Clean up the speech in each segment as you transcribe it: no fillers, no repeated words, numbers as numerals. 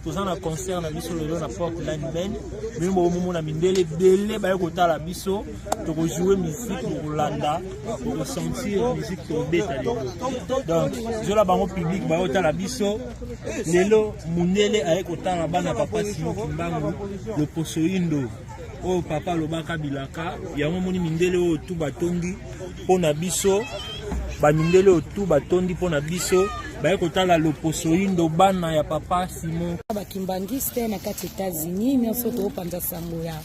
toza na concert na biso lelo na Portland Maine mais momo na Mindele belé ba yokota la biso to jouer musique pour Rolanda pour sentir musique to beta lelo donc je la bango public ba yokota la biso lelo Mindele ayekota na bana papa Simon Kimbangu le posoindo o papa lobaka bilaka yango moni Mindele o tout batondi pona biso ba Mindele o tout batondi pona biso ba kotala loposo indo bana ya papa Simon bakimbangiste na kati États-Unis nyonso to panza sango ya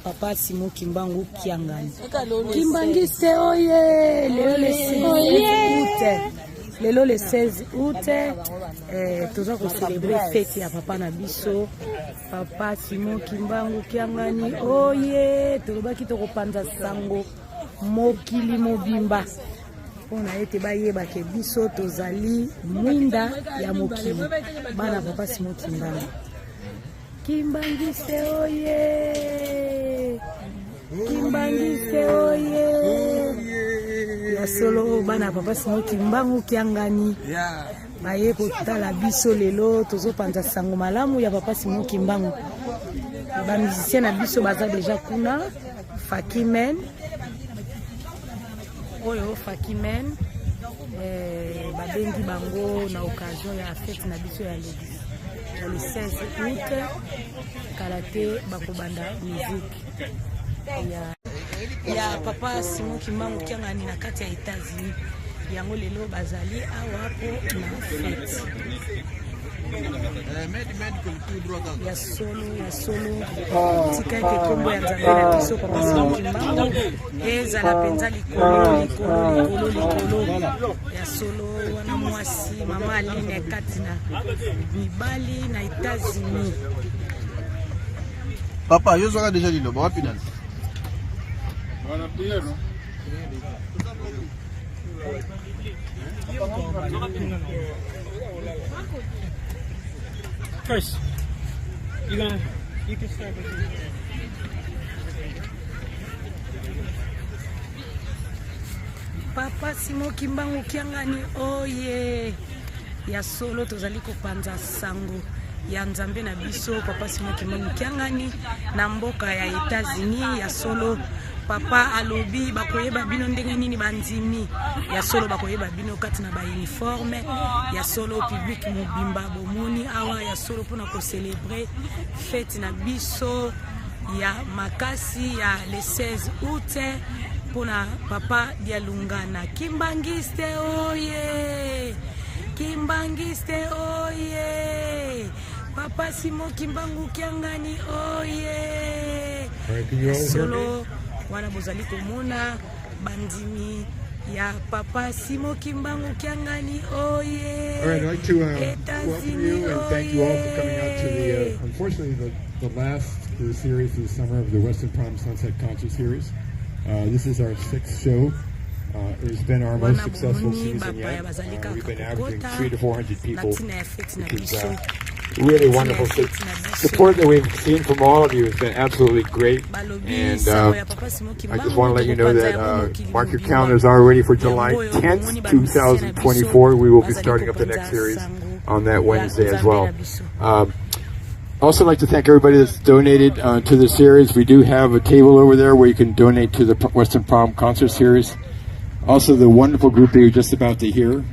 papa Simon Kimbangu Kiangani kimbangiste oye lelo le 16 août toza ko célébrer fête ya papa na biso papa Simon Kimbangu Kiangani oye tolobaki to ko panza sango mokili mobimba pona ete bayeba ke biso tozali mwinda ya mokili bana papa Simon Kimbangu kimbangiste oye kimbangiste oye ya solo bana papa Simon Kimbangu Kiangani baye kotala biso lelo tozopanza sango malamu ya papa Simon Kimbangu ba musicien na biso baza deja kuna Faki Maine oyo Faki Maine babengi bango na occasion ya fête na biso ya le 16 août kalate bakobanda musique ya papa Simon Kimbangu Kiangani na kati ya États-Unis yango lelo bazali awa po na fête ya solo tika ke kombo ya nzambe na biso papa Simon Kimbangu ezala penza likolo ya solo wana mwasi mama Aline kati na mibali na États-Unis papa yo zoka déjà lilo ba final wana prière no first you can start with papa Simon Kimbangu Kiangani oye ya solo tozali kopanza sango ya nzambe na biso papa Simon Kimbangu Kiangani na mboka ya États-Unis ya solo papa alobi bakoyeba bino ndenge nini bandimi ya solo bakoyeba bino kati na ba uniforme ya solo public mobimba bomoni awa ya solo pona ko célébrer fête na biso ya makasi ya le 16 août pona papa dialungana kimbangiste oye kimbangiste oye papa Simon Kimbangu Kiangani oye solo wana bozali komona bandimi ya papa Simon Kimbangu Kiangani oye. All right, I'd like to welcome you and thank you all for coming out to the unfortunately the last of the series of the summer of the Western Prom Sunset Concert Series. This is our 6th show. It's been our most successful season yet. We've been averaging 300 to 400 people, which is really wonderful. The support that we've seen from all of you has been absolutely great. And I just want to let you know that mark your calendars already for July 10th, 2024. We will be starting up the next series on that Wednesday as well. Also like to thank everybody that's donated to the series. We do have a table over there where you can donate to the Western Prom Concert Series. Also the wonderful group that you're just about to hear.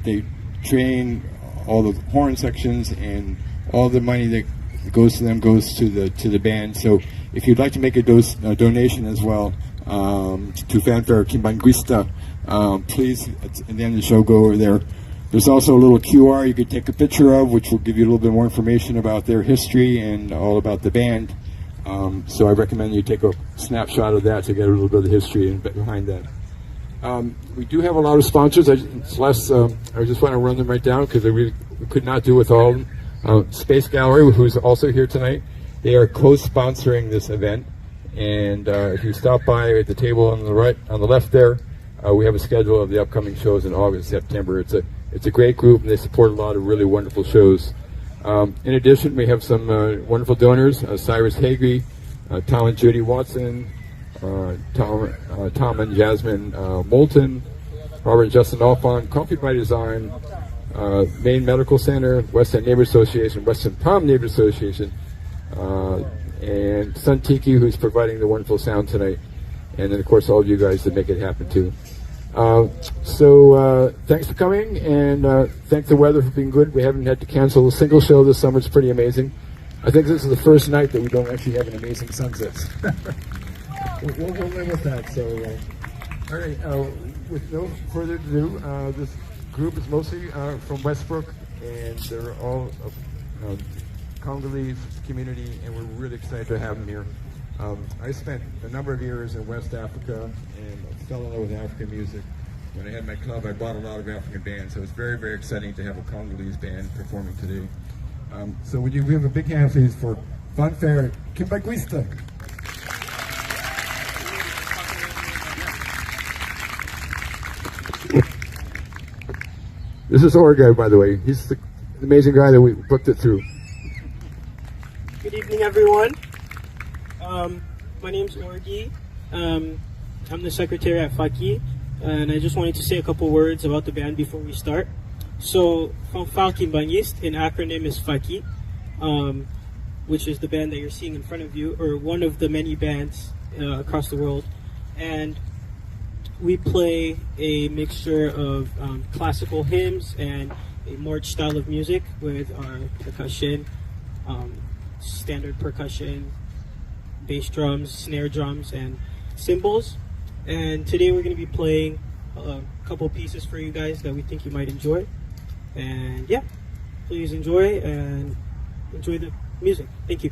They train all the horn sections, and all the money that goes to them goes to the band. So if you'd like to make a donation as well to Fanfare Kimbanguista, please at the end of the show go over there. There's also a little QR you could take a picture of, which will give you a little bit more information about their history and all about the band. So I recommend you take a snapshot of that to get a little bit of the history and behind that. We do have a lot of sponsors. I just want to run them right down because we could not do with all of them. Space Gallery, who's also here tonight, they are co-sponsoring this event. And if you stop by at the table on the left there, we have a schedule of the upcoming shows in August, September. It's a great group, and they support a lot of really wonderful shows. In addition, we have some wonderful donors: Cyrus Hagee, Tom and Judy Watson, Tom and Jasmine Moulton, Robert and Justin Alfon, Coffee by Design, Maine Medical Center, West End Neighbor Association, Western Palm Neighbor Association, and Sun Tiki, who's providing the wonderful sound tonight, and then of course all of you guys that make it happen too. So thanks for coming, and thank the weather for being good. We haven't had to cancel a single show this summer. It's pretty amazing. I think this is the first night that we don't actually have an amazing sunset. we'll live with that. So, all right. With no further ado, this group is mostly from Westbrook, and they're all Congolese community, and we're really excited to have them here. I spent a number of years in West Africa and fell in love with African music. When I had my club, I bought a lot of African bands, so it's very, very exciting to have a Congolese band performing today. So would you give a big hand, please, for Fanfare Kimbaguista. This is our guy, by the way. He's the amazing guy that we booked it through. Good evening, everyone. My name's Orgi. I'm the secretary at Faki, and I just wanted to say a couple words about the band before we start. So, Faki in acronym is Faki, which is the band that you're seeing in front of you, or one of the many bands across the world. And we play a mixture of classical hymns and a march style of music with our percussion, standard percussion, bass drums, snare drums, and cymbals. And today we're going to be playing a couple pieces for you guys that we think you might enjoy. And yeah, please enjoy and enjoy the music. Thank you.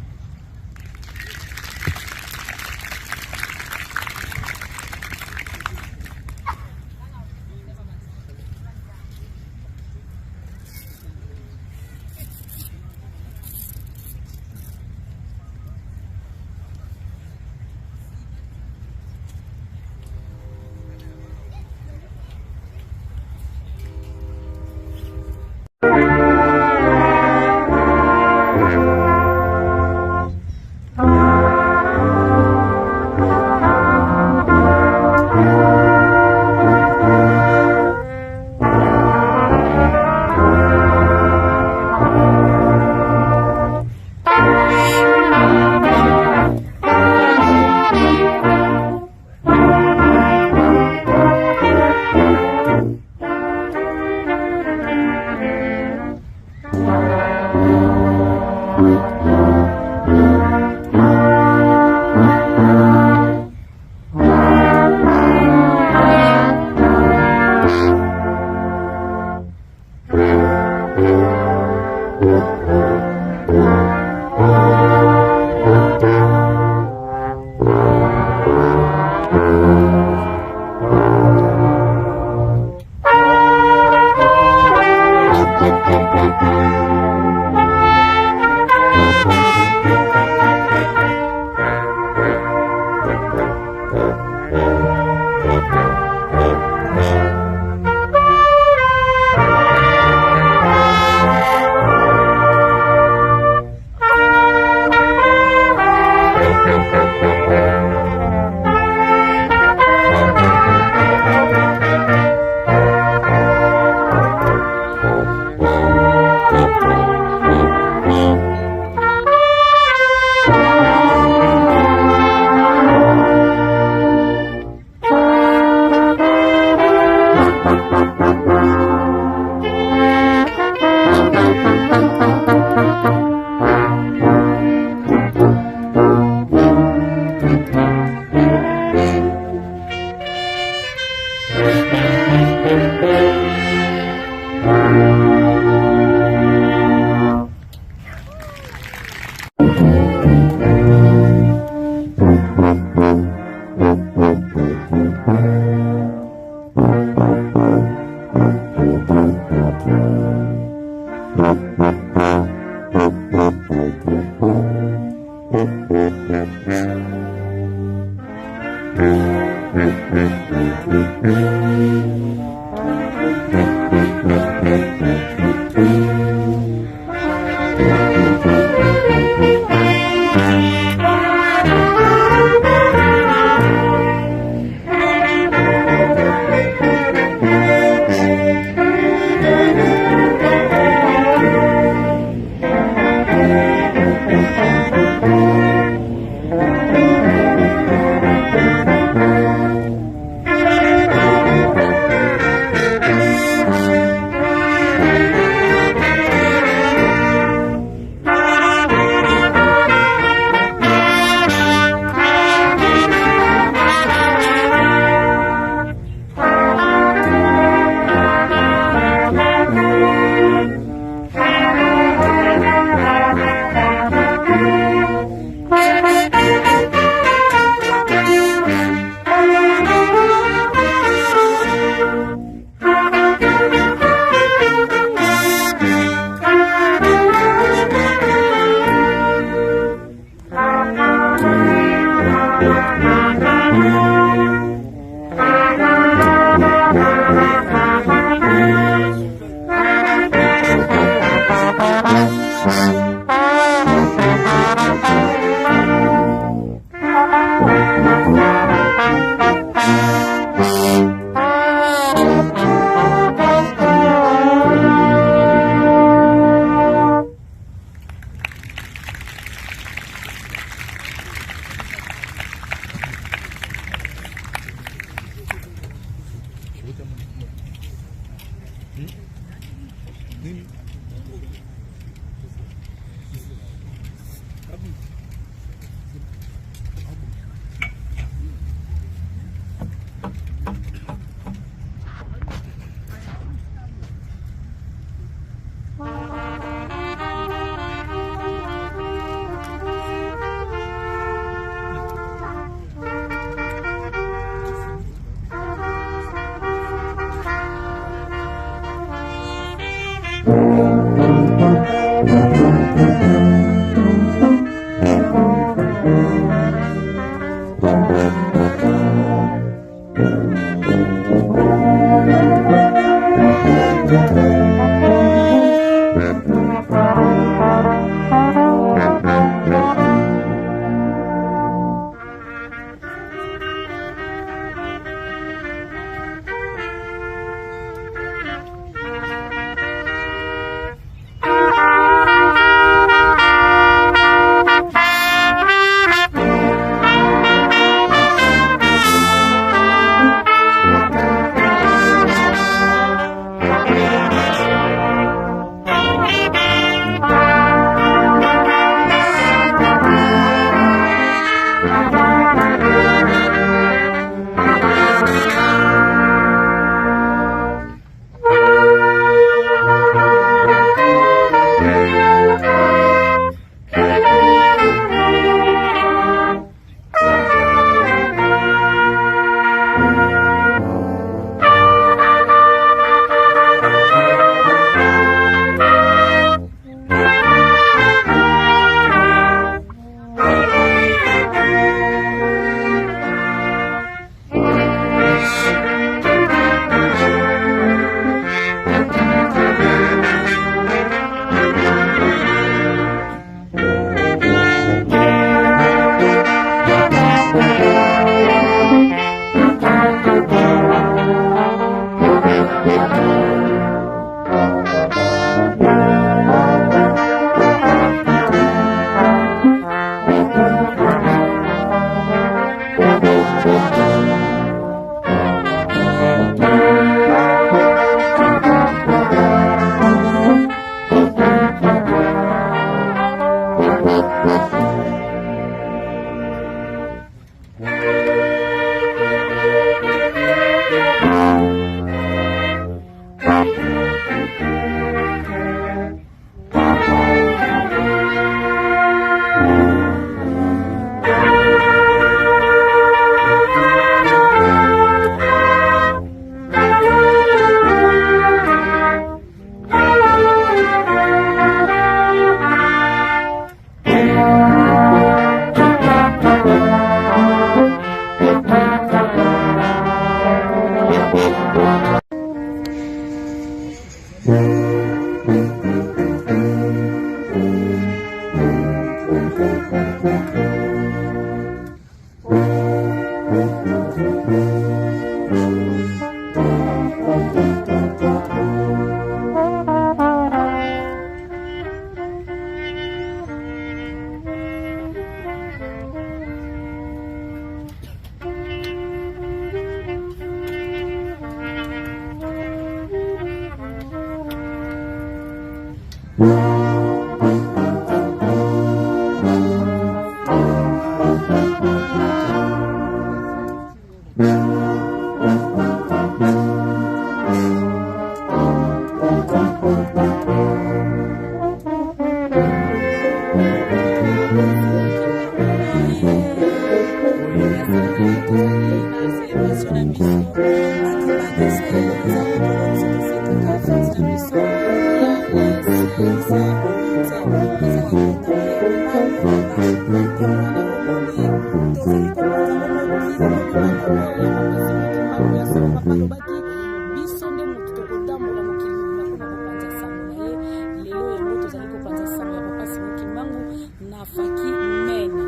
Faki Maine.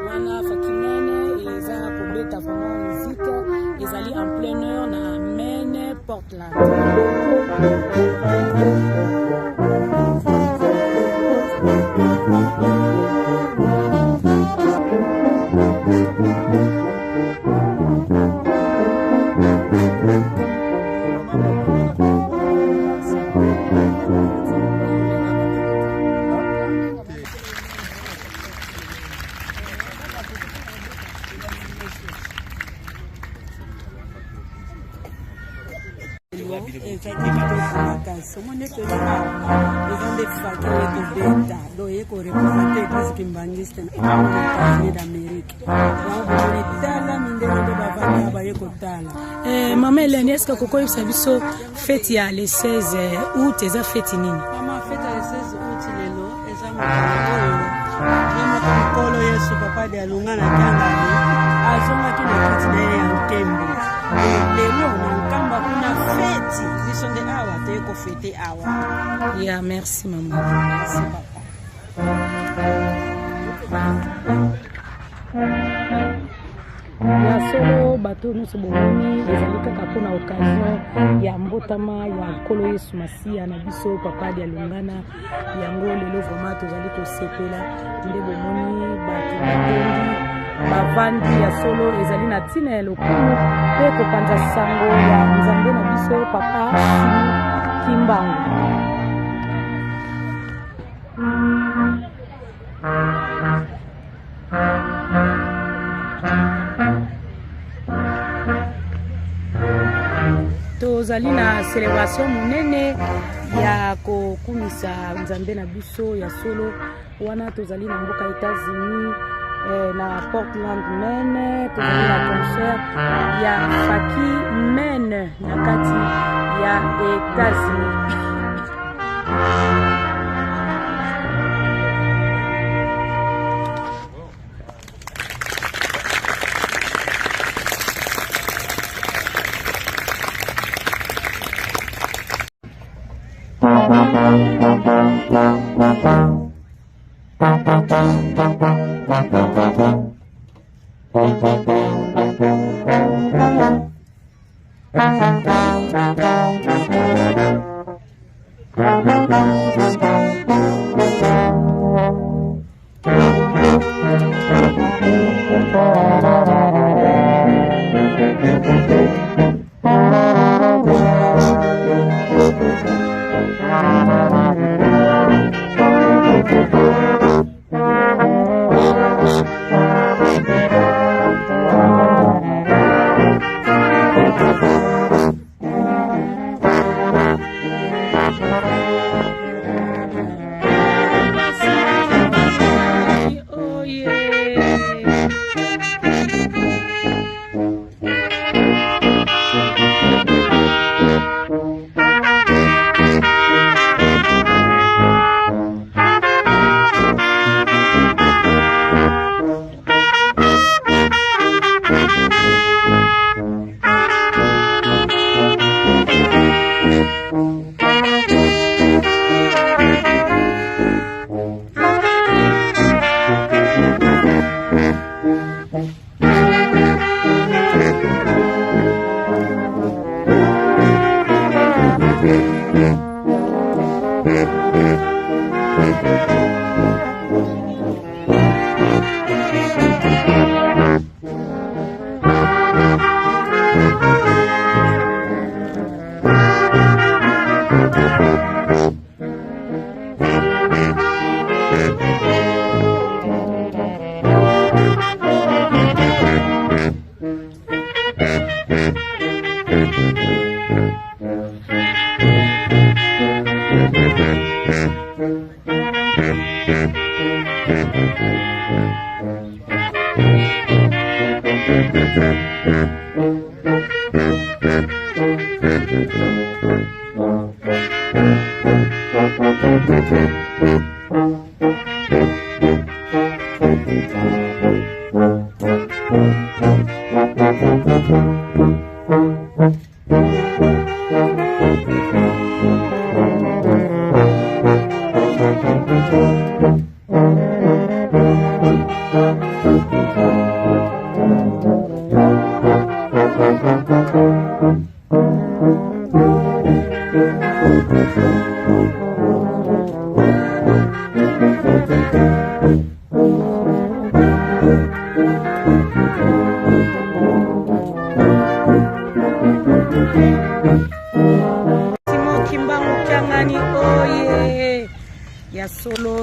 Wana Faki Maine eza pour beta vraiment musique ezali en plein heure na Maine Portland. Maman Hélène, est-ce que Koko Sabiso fête ya le 16 août eza fête nini? Maman fête ya le 16 août lelo eza mokolo Yesu papa de alungana kangani azonga tu na kiti na ya nkembo lelo na nkamba kuna fête biso nde awa te ko fête awa. Ya merci maman. Merci ya solo bato nyonso bomoni ezali kaka mpona occasion ya mbotama ya nkolo Yesu Masiya na biso papa de alungana yango lelo vraiment tozali kosepela nde bomoni bato batondi bavandi ya solo ezali na ntina ya lokumu mpe kopanza sango ya nzambe na biso papa Kimbangu. Tozali na celebration monene ya kokumisa nzambe na biso ya solo wana tozali na mboka États-Unis na Portland, Maine. Tozali na concert ya Faki Maine na kati ya États-Unis.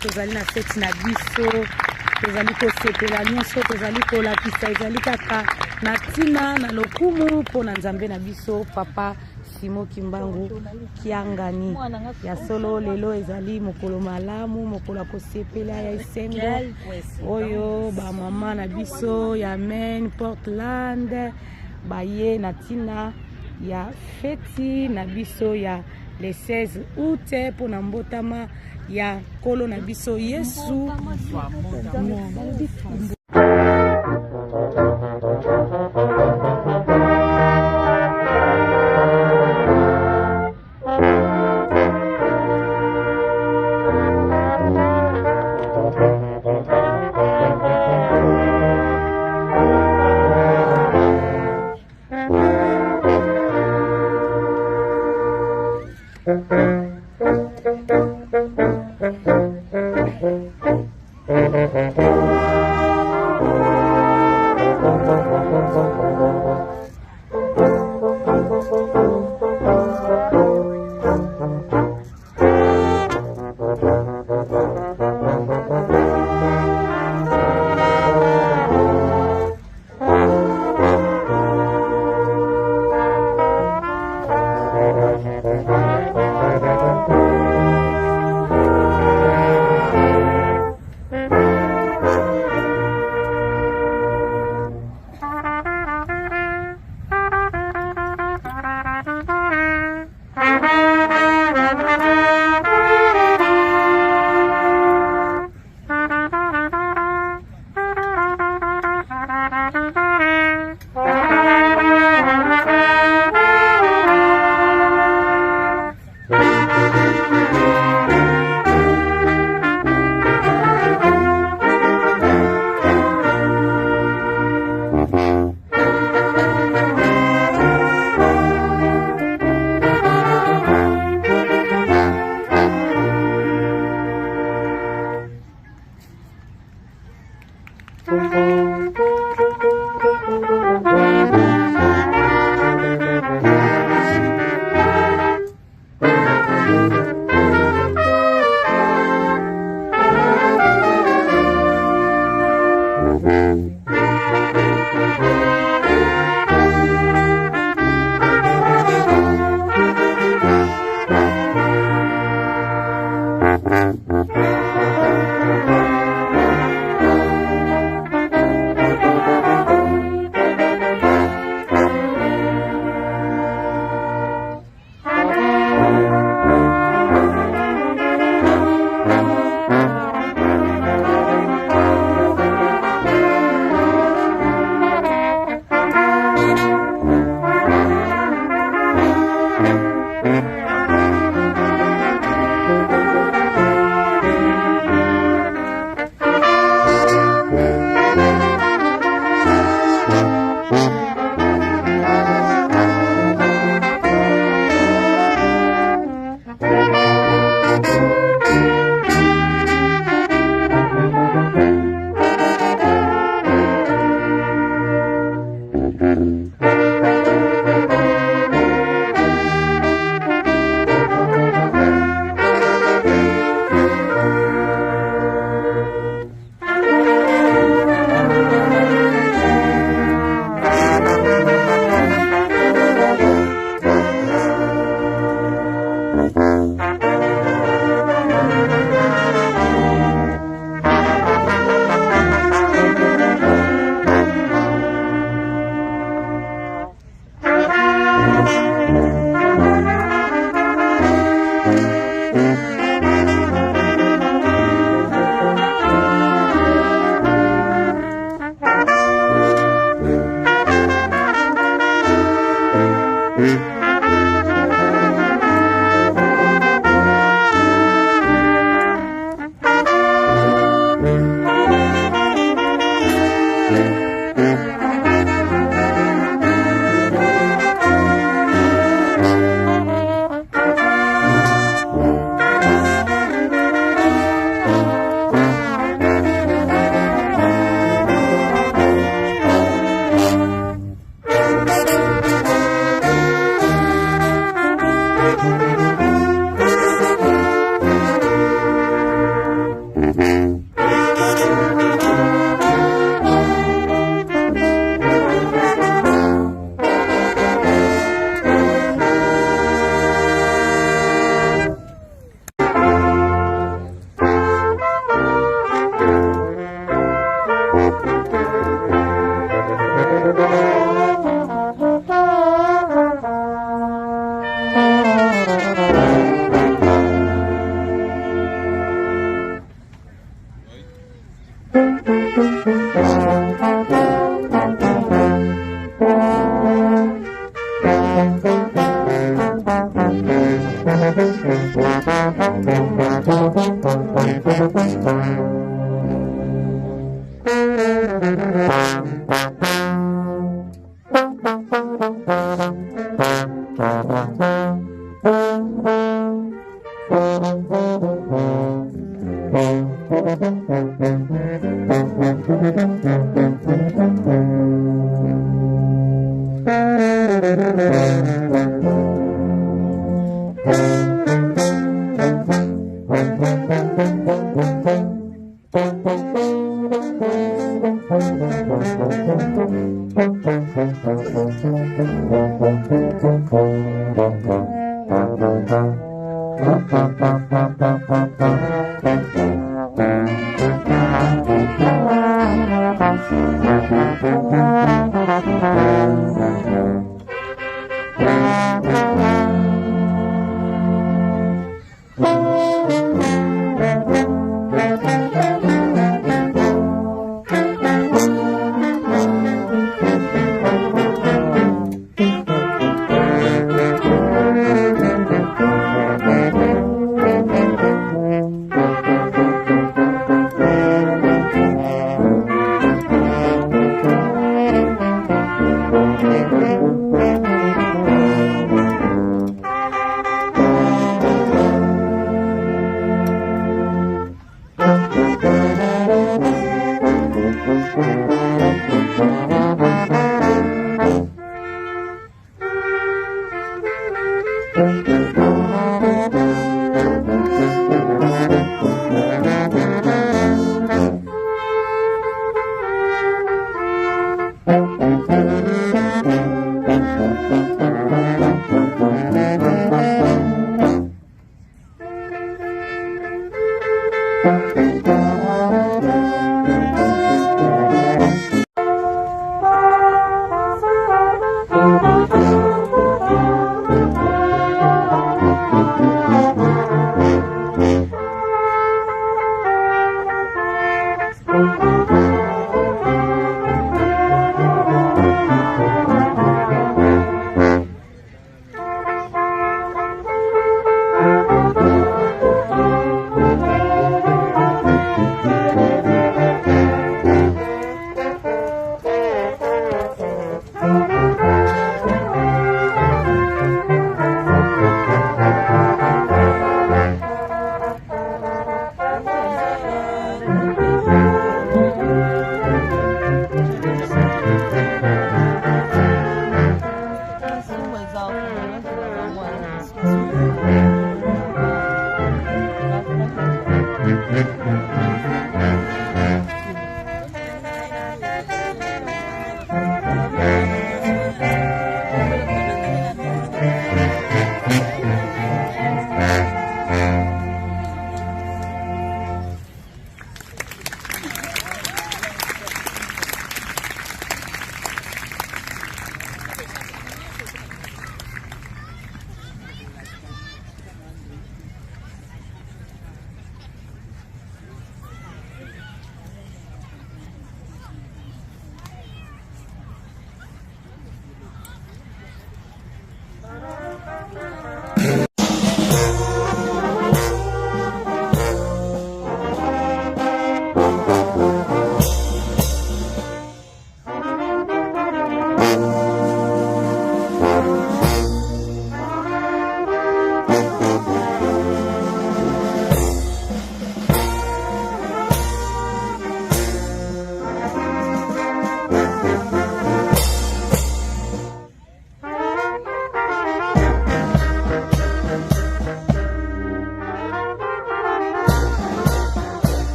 Tozali na fete na biso, tozali kosepela nyonso, tozali kolakisa ezali kaka na ntina na lokumu mpona nzambe na biso papa Simo Kimbangu Kiangani ya solo lelo ezali mokolo malamu mokolo kosepela ya isengo oyo ba mama na biso ya Maine Portland baye na tina ya feti na biso ya le 16 août pour na mbotama ya kolo na biso Yesu.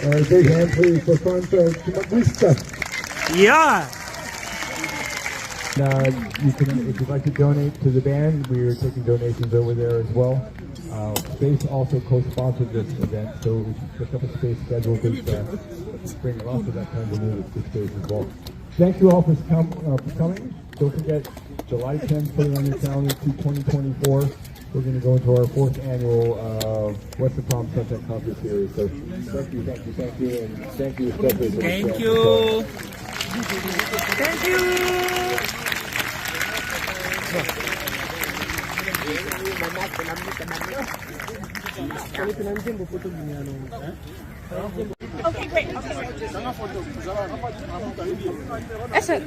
A big hand, please, for Fanta. Yeah. You can, if you'd like to donate to the band, we are taking donations over there as well. Space also co-sponsored this event, so we picked up a space schedule to bring lots of that kind of music to space as well. Thank you all for coming. Don't forget, July 10th, put it on your calendar to 2024. we're going to go into our 4th annual Western Palm Sunset Concert Series. So thank you, and thank you especially for the Thank staff. you. Thank you. Okay, great. That's it.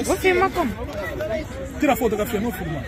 Vou filmar como? Tira a fotografia, não filmar.